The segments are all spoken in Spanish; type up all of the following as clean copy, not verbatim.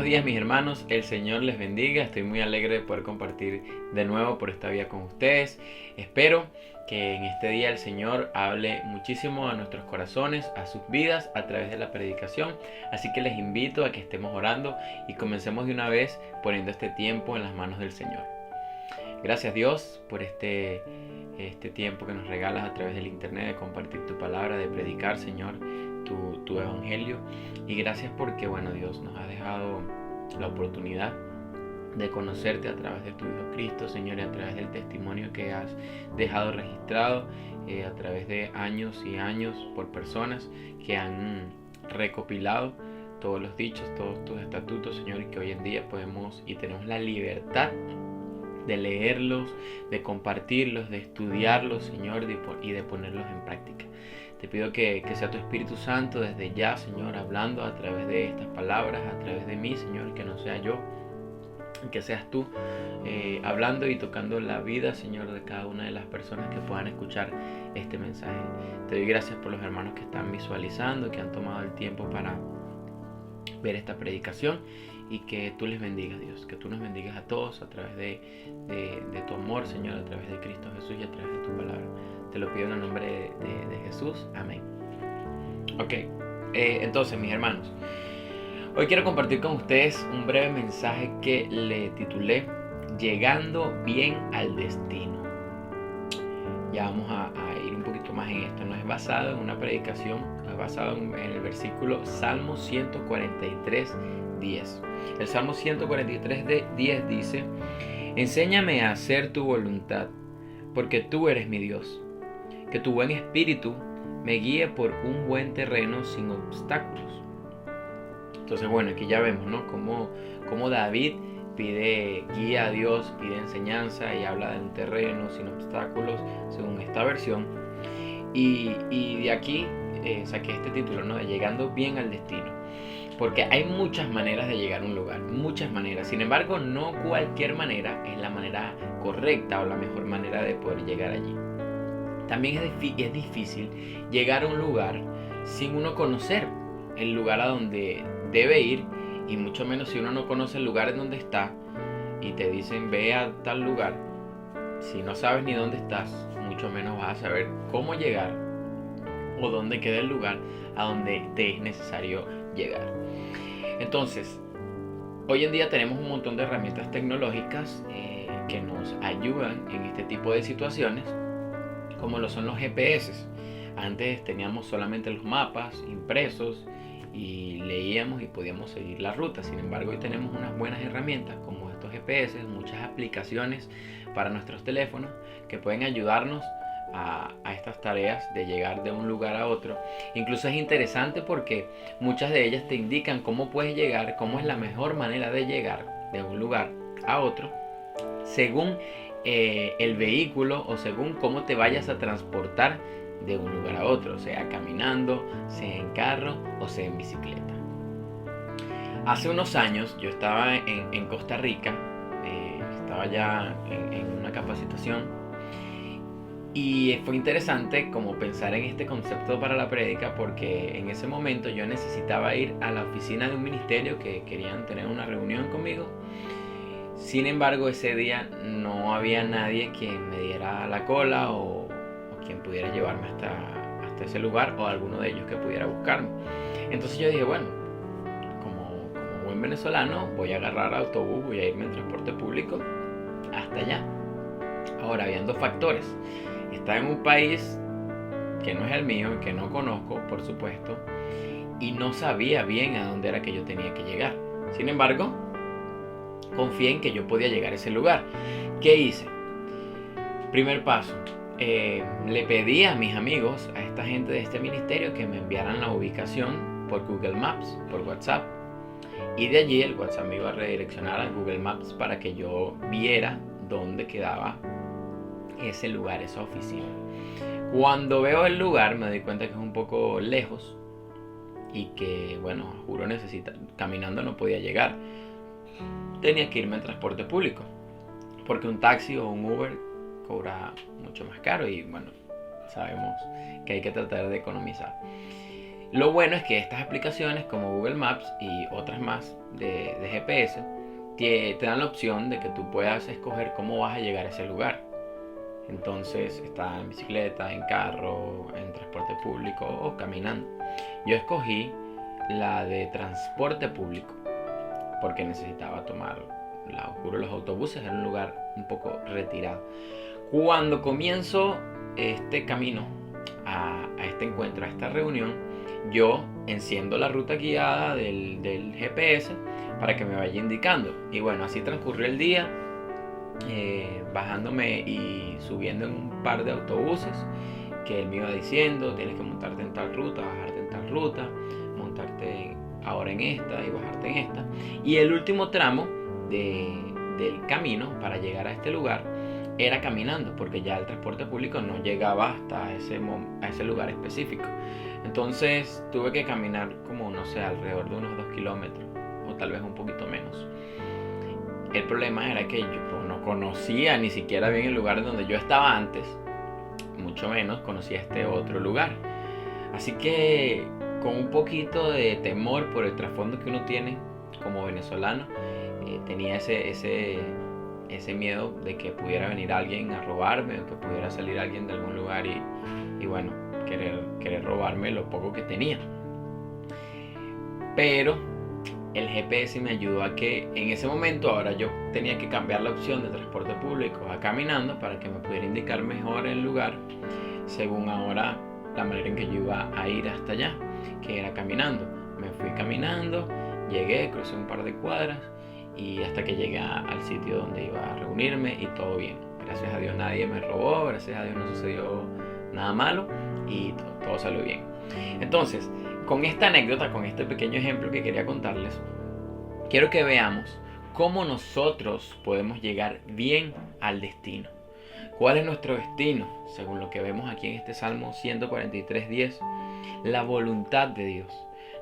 Buenos días mis hermanos, el Señor les bendiga. Estoy muy alegre de poder compartir de nuevo por esta vía con ustedes. Espero que en este día el Señor hable muchísimo a nuestros corazones, a sus vidas a través de la predicación. Así que les invito a que estemos orando y comencemos de una vez poniendo este tiempo en las manos del Señor. Gracias Dios por este tiempo que nos regalas a través del internet de compartir tu palabra, de predicar, Señor, tu evangelio. Y gracias porque, Dios nos ha dejado la oportunidad de conocerte a través de tu Hijo Cristo, Señor, y a través del testimonio que has dejado registrado a través de años y años por personas que han recopilado todos los dichos, todos tus estatutos, Señor, y que hoy en día podemos y tenemos la libertad de leerlos, de compartirlos, de estudiarlos, Señor, y de ponerlos en práctica. Te pido que sea tu Espíritu Santo desde ya, Señor, hablando a través de estas palabras, a través de mí, Señor, que no sea yo, que seas tú hablando y tocando la vida, Señor, de cada una de las personas que puedan escuchar este mensaje. Te doy gracias por los hermanos que están visualizando, que han tomado el tiempo para ver esta predicación, y que tú les bendigas, Dios, que tú nos bendigas a todos a través de tu amor, Señor, a través de Cristo Jesús y a través de tu palabra. Te lo pido en el nombre de Jesús. Amén. Ok, entonces mis hermanos, hoy quiero compartir con ustedes un breve mensaje que le titulé Llegando bien al destino. Ya vamos a ir un poquito más en esto. No es basado en una predicación, es basado en el versículo Salmo 143, 10. El Salmo 143, 10 dice: Enséñame a hacer tu voluntad, porque tú eres mi Dios. Que tu buen espíritu me guíe por un buen terreno sin obstáculos. Entonces, aquí ya vemos, ¿no? Cómo David pide guía a Dios, pide enseñanza y habla de un terreno sin obstáculos, según esta versión. Y de aquí saqué este título, ¿no? De Llegando bien al destino. Porque hay muchas maneras de llegar a un lugar, muchas maneras. Sin embargo, no cualquier manera es la manera correcta o la mejor manera de poder llegar allí. También es difícil llegar a un lugar sin uno conocer el lugar a donde debe ir, y mucho menos si uno no conoce el lugar en donde está y te dicen ve a tal lugar. Si no sabes ni dónde estás, mucho menos vas a saber cómo llegar o dónde queda el lugar a donde te es necesario llegar. Entonces, hoy en día tenemos un montón de herramientas tecnológicas que nos ayudan en este tipo de situaciones, como lo son los GPS. Antes teníamos solamente los mapas impresos y leíamos y podíamos seguir la ruta. Sin embargo, hoy tenemos unas buenas herramientas como estos GPS, muchas aplicaciones para nuestros teléfonos que pueden ayudarnos a estas tareas de llegar de un lugar a otro. Incluso es interesante porque muchas de ellas te indican cómo puedes llegar, cómo es la mejor manera de llegar de un lugar a otro, según el vehículo o según cómo te vayas a transportar de un lugar a otro, sea caminando, sea en carro o sea en bicicleta. Hace unos años yo estaba en Costa Rica, estaba ya en una capacitación, y fue interesante como pensar en este concepto para la prédica, porque en ese momento yo necesitaba ir a la oficina de un ministerio que querían tener una reunión conmigo. Sin embargo, ese día no había nadie quien me diera la cola o quien pudiera llevarme hasta ese lugar, o alguno de ellos que pudiera buscarme. Entonces yo dije, como buen venezolano, voy a agarrar autobús, voy a irme en transporte público hasta allá. Ahora, habían dos factores. Estaba en un país que no es el mío, que no conozco, por supuesto, y no sabía bien a dónde era que yo tenía que llegar. Sin embargo, confié en que yo podía llegar a ese lugar. ¿Qué hice? Primer paso, le pedí a mis amigos, a esta gente de este ministerio, que me enviaran la ubicación por Google Maps, por WhatsApp. Y de allí el WhatsApp me iba a redireccionar a Google Maps para que yo viera dónde quedaba ese lugar, esa oficina. Cuando veo el lugar me doy cuenta que es un poco lejos y que, juro, caminando no podía llegar. Tenía que irme en transporte público, porque un taxi o un Uber cobra mucho más caro y sabemos que hay que tratar de economizar. Lo bueno es que estas aplicaciones como Google Maps y otras más de GPS te dan la opción de que tú puedas escoger cómo vas a llegar a ese lugar. Entonces está en bicicleta, en carro, en transporte público o caminando. Yo escogí la de transporte público porque necesitaba tomar, juro, los autobuses en un lugar un poco retirado. Cuando comienzo este camino a este encuentro, a esta reunión, yo enciendo la ruta guiada del GPS para que me vaya indicando. Y bueno, así transcurrió el día, bajándome y subiendo en un par de autobuses que él me iba diciendo: tienes que montarte en tal ruta, bajarte en tal ruta, montarte ahora en esta y bajarte en esta. Y el último tramo del camino para llegar a este lugar era caminando, porque ya el transporte público no llegaba hasta a ese lugar específico. Entonces tuve que caminar como, no sé, alrededor de unos 2 kilómetros o tal vez un poquito menos. El problema era que yo no conocía ni siquiera bien el lugar donde yo estaba antes, mucho menos conocía este otro lugar. Así que con un poquito de temor por el trasfondo que uno tiene como venezolano, tenía ese miedo de que pudiera venir alguien a robarme o que pudiera salir alguien de algún lugar y bueno, querer robarme lo poco que tenía. Pero el GPS me ayudó a que en ese momento ahora yo tenía que cambiar la opción de transporte público a caminando para que me pudiera indicar mejor el lugar según ahora la manera en que yo iba a ir hasta allá, que era caminando. Me fui caminando, llegué, crucé un par de cuadras y hasta que llegué al sitio donde iba a reunirme y todo bien. Gracias a Dios nadie me robó, gracias a Dios no sucedió nada malo y todo salió bien. Entonces, con esta anécdota, con este pequeño ejemplo que quería contarles, quiero que veamos cómo nosotros podemos llegar bien al destino. ¿Cuál es nuestro destino? Según lo que vemos aquí en este Salmo 143:10, la voluntad de Dios.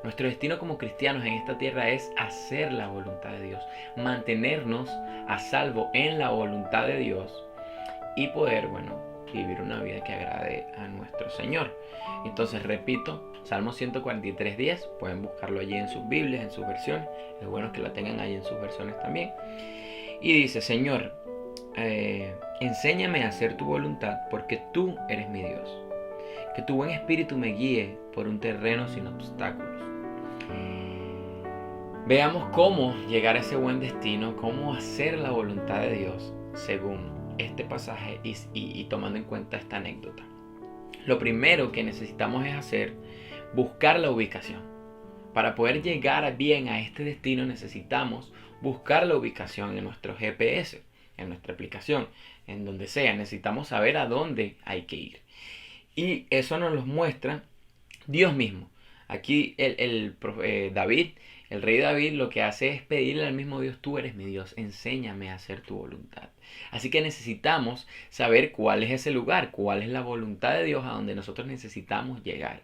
Nuestro destino como cristianos en esta tierra es hacer la voluntad de Dios, mantenernos a salvo en la voluntad de Dios y poder, vivir una vida que agrade a nuestro Señor. Entonces, repito, Salmo 143:10, pueden buscarlo allí en sus Biblias, en sus versiones. Es bueno que la tengan ahí en sus versiones también. Y dice: Señor, enséñame a hacer tu voluntad, porque tú eres mi Dios. Que tu buen espíritu me guíe por un terreno sin obstáculos. Veamos cómo llegar a ese buen destino, cómo hacer la voluntad de Dios según este pasaje y tomando en cuenta esta anécdota. Lo primero que necesitamos es buscar la ubicación. Para poder llegar bien a este destino necesitamos buscar la ubicación en nuestro GPS, en nuestra aplicación, en donde sea. Necesitamos saber a dónde hay que ir. Y eso nos lo muestra Dios mismo. Aquí David, el rey David, lo que hace es pedirle al mismo Dios: tú eres mi Dios, enséñame a hacer tu voluntad. Así que necesitamos saber cuál es ese lugar, cuál es la voluntad de Dios a donde nosotros necesitamos llegar.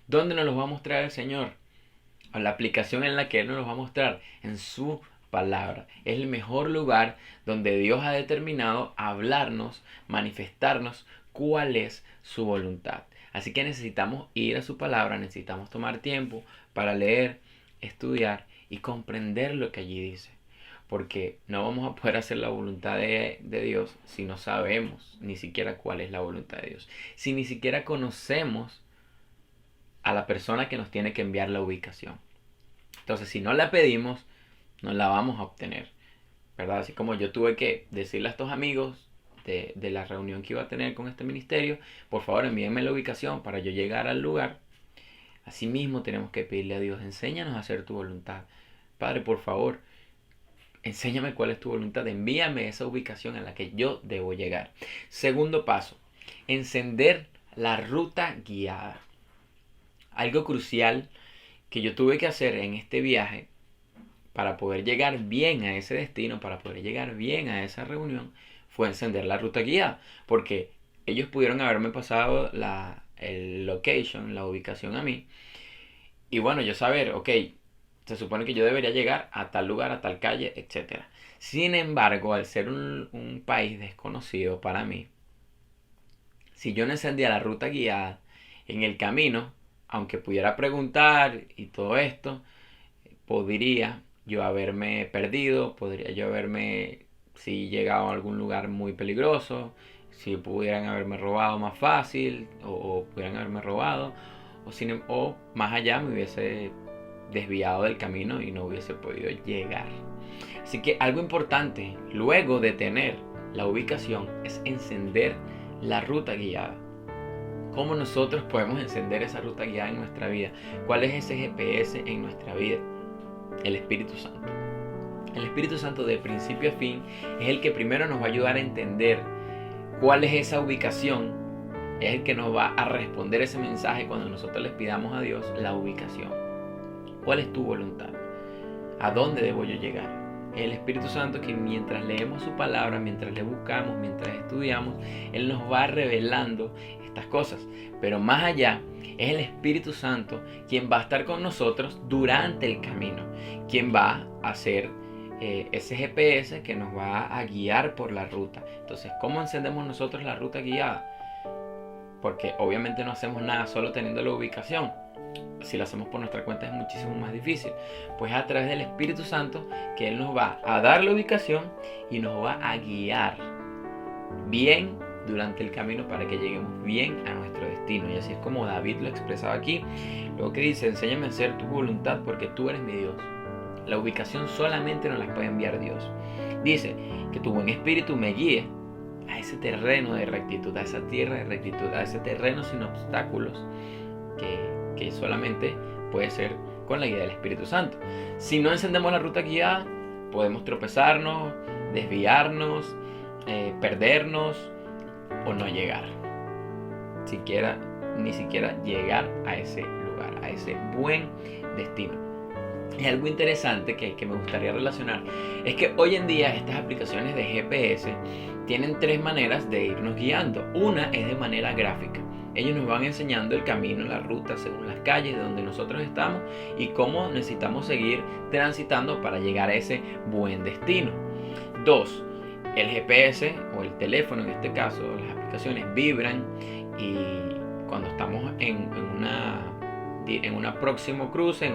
¿Dónde nos lo va a mostrar el Señor? A la aplicación en la que Él nos lo va a mostrar, en su palabra. Es el mejor lugar donde Dios ha determinado hablarnos, manifestarnos cuál es su voluntad. Así que necesitamos ir a su palabra, necesitamos tomar tiempo para leer, estudiar y comprender lo que allí dice. Porque no vamos a poder hacer la voluntad de Dios si no sabemos ni siquiera cuál es la voluntad de Dios. Si ni siquiera conocemos a la persona que nos tiene que enviar la ubicación. Entonces, si no la pedimos, no la vamos a obtener, ¿verdad? Así como yo tuve que decirle a estos amigos de la reunión que iba a tener con este ministerio: por favor, envíenme la ubicación para yo llegar al lugar. Asimismo tenemos que pedirle a Dios: enséñanos a hacer tu voluntad. Padre, por favor, enséñame cuál es tu voluntad, envíame esa ubicación en la que yo debo llegar. Segundo paso: encender la ruta guiada. Algo crucial que yo tuve que hacer en este viaje para poder llegar bien a ese destino, para poder llegar bien a esa reunión, fue encender la ruta guiada. Porque ellos pudieron haberme pasado el location, la ubicación a mí. Y bueno, yo saber, ok, se supone que yo debería llegar a tal lugar, a tal calle, etc. Sin embargo, al ser un país desconocido para mí, si yo no encendía la ruta guiada, en el camino aunque pudiera preguntar y todo esto, podría yo haberme perdido, podría yo haberme, si llegado a algún lugar muy peligroso, si pudieran haberme robado más fácil o pudieran haberme robado, o más allá me hubiese desviado del camino y no hubiese podido llegar. Así que algo importante luego de tener la ubicación es encender la ruta guiada. ¿Cómo nosotros podemos encender esa ruta guiada en nuestra vida? ¿Cuál es ese GPS en nuestra vida? El Espíritu Santo. El Espíritu Santo de principio a fin es el que primero nos va a ayudar a entender cuál es esa ubicación. Es el que nos va a responder ese mensaje cuando nosotros les pidamos a Dios la ubicación. ¿Cuál es tu voluntad? ¿A dónde debo yo llegar? El Espíritu Santo que mientras leemos su palabra, mientras le buscamos, mientras estudiamos, Él nos va revelando estas cosas. Pero más allá, es el Espíritu Santo quien va a estar con nosotros durante el camino, quien va a hacer ese GPS que nos va a guiar por la ruta. Entonces, ¿cómo encendemos nosotros la ruta guiada? Porque obviamente no hacemos nada solo teniendo la ubicación. Si lo hacemos por nuestra cuenta es muchísimo más difícil. Pues a través del Espíritu Santo que Él nos va a dar la ubicación y nos va a guiar bien durante el camino para que lleguemos bien a nuestro destino. Y así es como David lo expresaba aquí. Luego que dice, enséñame a hacer tu voluntad porque tú eres mi Dios. La ubicación solamente nos la puede enviar Dios. Dice que tu buen espíritu me guíe a ese terreno de rectitud, a esa tierra de rectitud, a ese terreno sin obstáculos que solamente puede ser con la guía del Espíritu Santo. Si no encendemos la ruta guiada, podemos tropezarnos, desviarnos, perdernos o no llegar. Ni siquiera llegar a ese lugar, a ese buen destino. Y algo interesante que me gustaría relacionar es que hoy en día estas aplicaciones de GPS tienen tres maneras de irnos guiando. Una es de manera gráfica. Ellos nos van enseñando el camino, la ruta según las calles de donde nosotros estamos y cómo necesitamos seguir transitando para llegar a ese buen destino. 2. El GPS o el teléfono en este caso, las aplicaciones vibran y cuando estamos en un próximo cruce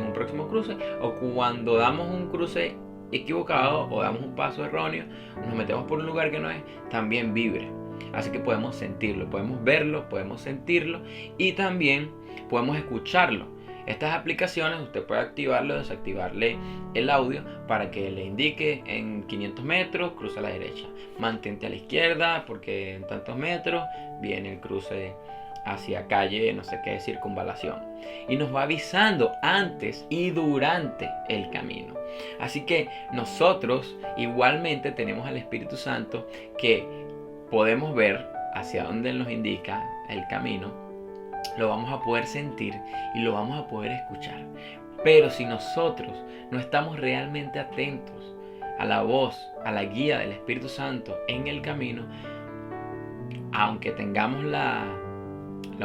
o cuando damos un cruce equivocado o damos un paso erróneo, nos metemos por un lugar que no es, también vibra. Así que podemos sentirlo, podemos verlo, podemos sentirlo y también podemos escucharlo. Estas aplicaciones usted puede activarlo o desactivarle el audio para que le indique en 500 metros cruza a la derecha, mantente a la izquierda porque en tantos metros viene el cruce hacia calle no sé qué, circunvalación, y nos va avisando antes y durante el camino. Así que nosotros igualmente tenemos al Espíritu Santo que podemos ver hacia dónde nos indica el camino, lo vamos a poder sentir y lo vamos a poder escuchar. Pero si nosotros no estamos realmente atentos a la voz, a la guía del Espíritu Santo en el camino, aunque tengamos la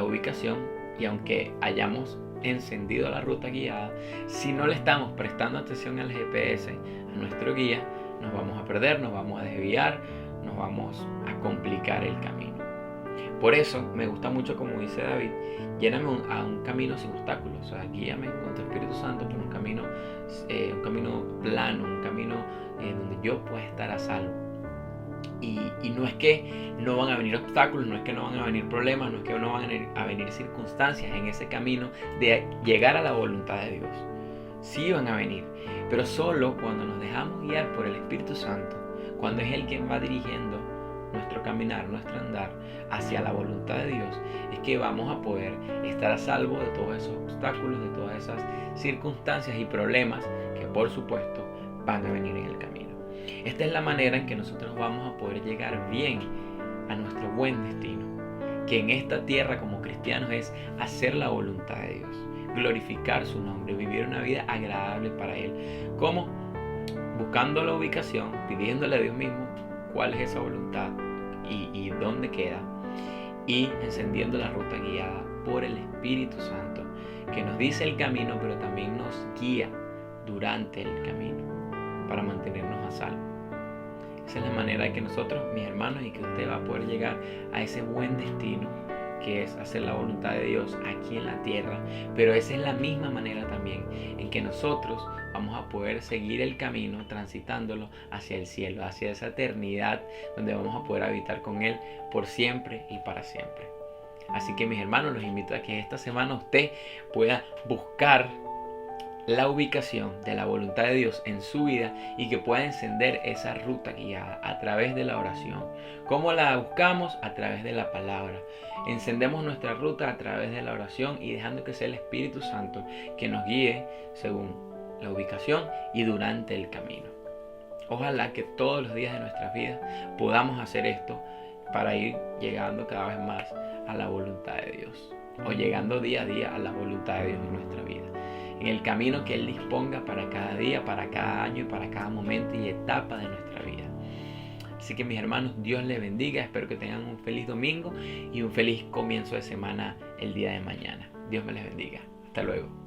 ubicación y aunque hayamos encendido la ruta guiada, si no le estamos prestando atención al GPS, a nuestro guía, nos vamos a perder, nos vamos a desviar, nos vamos a complicar el camino. Por eso me gusta mucho, como dice David, lléname a un camino sin obstáculos. O sea, guíame con tu Espíritu Santo por un camino plano, un camino donde yo pueda estar a salvo. Y no es que no van a venir obstáculos, no es que no van a venir problemas, no es que no van a venir circunstancias en ese camino de llegar a la voluntad de Dios. Sí van a venir, pero solo cuando nos dejamos guiar por el Espíritu Santo, cuando es Él quien va dirigiendo nuestro caminar, nuestro andar hacia la voluntad de Dios, es que vamos a poder estar a salvo de todos esos obstáculos, de todas esas circunstancias y problemas que por supuesto van a venir en el camino. Esta es la manera en que nosotros vamos a poder llegar bien a nuestro buen destino, que en esta tierra como cristianos es hacer la voluntad de Dios, glorificar su nombre, vivir una vida agradable para Él. ¿Cómo? Buscando la ubicación, pidiéndole a Dios mismo cuál es esa voluntad y dónde queda, y encendiendo la ruta guiada por el Espíritu Santo, que nos dice el camino, pero también nos guía durante el camino para mantenernos a salvo. Esa es la manera en que nosotros, mis hermanos, y que usted va a poder llegar a ese buen destino que es hacer la voluntad de Dios aquí en la tierra, pero esa es la misma manera también en que nosotros vamos a poder seguir el camino transitándolo hacia el cielo, hacia esa eternidad donde vamos a poder habitar con Él por siempre y para siempre. Así que mis hermanos, los invito a que esta semana usted pueda buscar la ubicación de la voluntad de Dios en su vida y que pueda encender esa ruta guiada a través de la oración. ¿Cómo la buscamos? A través de la palabra. Encendemos nuestra ruta a través de la oración y dejando que sea el Espíritu Santo que nos guíe según la ubicación y durante el camino. Ojalá que todos los días de nuestras vidas podamos hacer esto para ir llegando cada vez más a la voluntad de Dios, o llegando día a día a la voluntad de Dios en nuestra vida, en el camino que Él disponga para cada día, para cada año y para cada momento y etapa de nuestra vida. Así que mis hermanos, Dios les bendiga, espero que tengan un feliz domingo y un feliz comienzo de semana el día de mañana. Dios me les bendiga. Hasta luego.